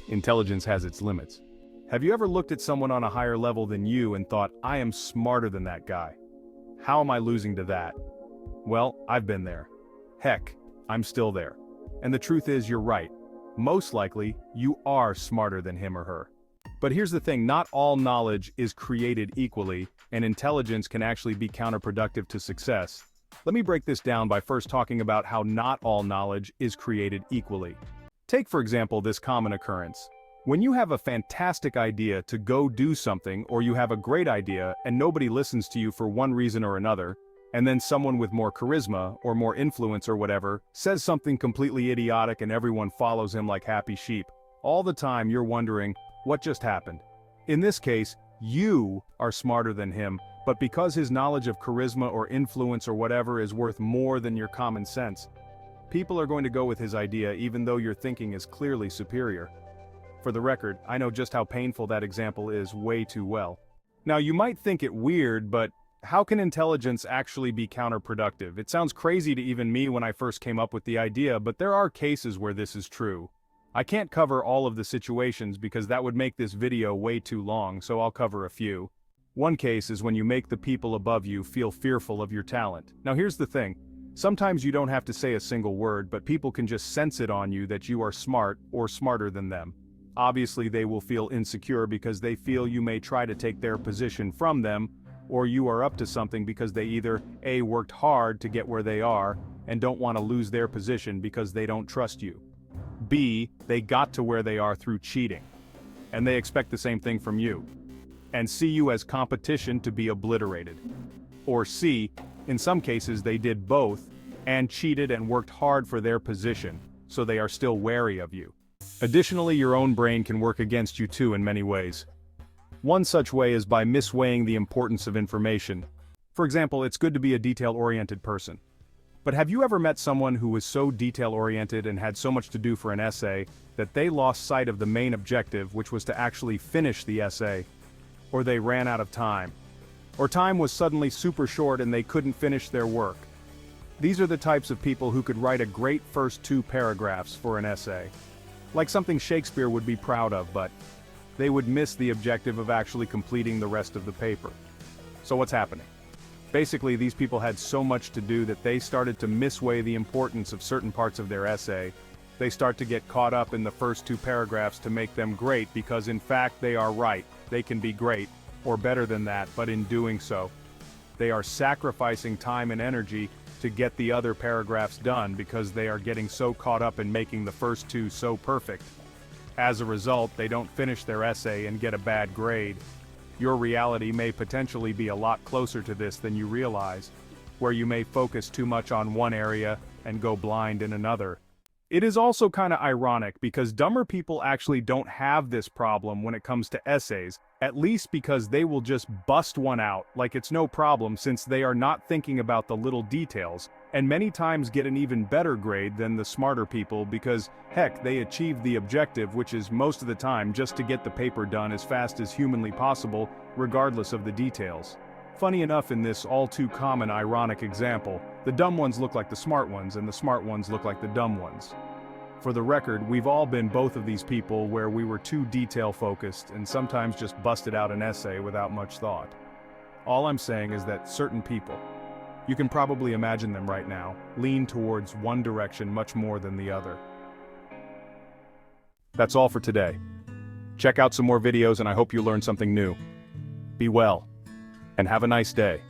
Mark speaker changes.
Speaker 1: intelligence has its limits. Have you ever looked at someone on a higher level than you and thought, I am smarter than that guy? How am I losing to that? Well, I've been there. Heck, I'm still there. And the truth is, you're right. Most likely, you are smarter than him or her. But here's the thing, not all knowledge is created equally, and intelligence can actually be counterproductive to success. Let me break this down by first talking about how not all knowledge is created equally. Take for example this common occurrence. When you have a fantastic idea to go do something, or you have a great idea and nobody listens to you for one reason or another, and then someone with more charisma or more influence or whatever says something completely idiotic and everyone follows him like happy sheep. All the time you're wondering, what just happened? In this case, you are smarter than him, but because his knowledge of charisma or influence or whatever is worth more than your common sense, people are going to go with his idea even though your thinking is clearly superior. For the record, I know just how painful that example is way too well. Now you might think it weird, but how can intelligence actually be counterproductive? It sounds crazy to even me when I first came up with the idea, but there are cases where this is true. I can't cover all of the situations because that would make this video way too long, so I'll cover a few. One case is when you make the people above you feel fearful of your talent. Now here's the thing, sometimes you don't have to say a single word, but people can just sense it on you that you are smart or smarter than them. Obviously they will feel insecure because they feel you may try to take their position from them, or you are up to something because they either A, worked hard to get where they are, and don't want to lose their position because they don't trust you. B, they got to where they are through cheating, and they expect the same thing from you, and see you as competition to be obliterated. Or C, in some cases they did both, and cheated and worked hard for their position, so they are still wary of you. Additionally, your own brain can work against you too in many ways. One such way is by misweighing the importance of information. For example, it's good to be a detail-oriented person. But have you ever met someone who was so detail-oriented and had so much to do for an essay that they lost sight of the main objective, which was to actually finish the essay? Or they ran out of time. Or time was suddenly super short and they couldn't finish their work. These are the types of people who could write a great first 2 paragraphs for an essay. Like something Shakespeare would be proud of, but they would miss the objective of actually completing the rest of the paper. So what's happening? Basically, these people had so much to do that they started to misweigh the importance of certain parts of their essay. They start to get caught up in the first 2 paragraphs to make them great because in fact they are right, they can be great, or better than that, but in doing so, they are sacrificing time and energy to get the other paragraphs done because they are getting so caught up in making the first 2 so perfect. As a result, they don't finish their essay and get a bad grade. Your reality may potentially be a lot closer to this than you realize, where you may focus too much on one area and go blind in another. It is also kind of ironic because dumber people actually don't have this problem when it comes to essays, at least because they will just bust one out like it's no problem since they are not thinking about the little details, and many times get an even better grade than the smarter people because, heck, they achieve the objective, which is most of the time just to get the paper done as fast as humanly possible, regardless of the details. Funny enough, in this all too common ironic example, the dumb ones look like the smart ones and the smart ones look like the dumb ones. For the record, we've all been both of these people where we were too detail-focused and sometimes just busted out an essay without much thought. All I'm saying is that certain people, you can probably imagine them right now, lean towards one direction much more than the other. That's all for today. Check out some more videos and I hope you learned something new. Be well, and have a nice day.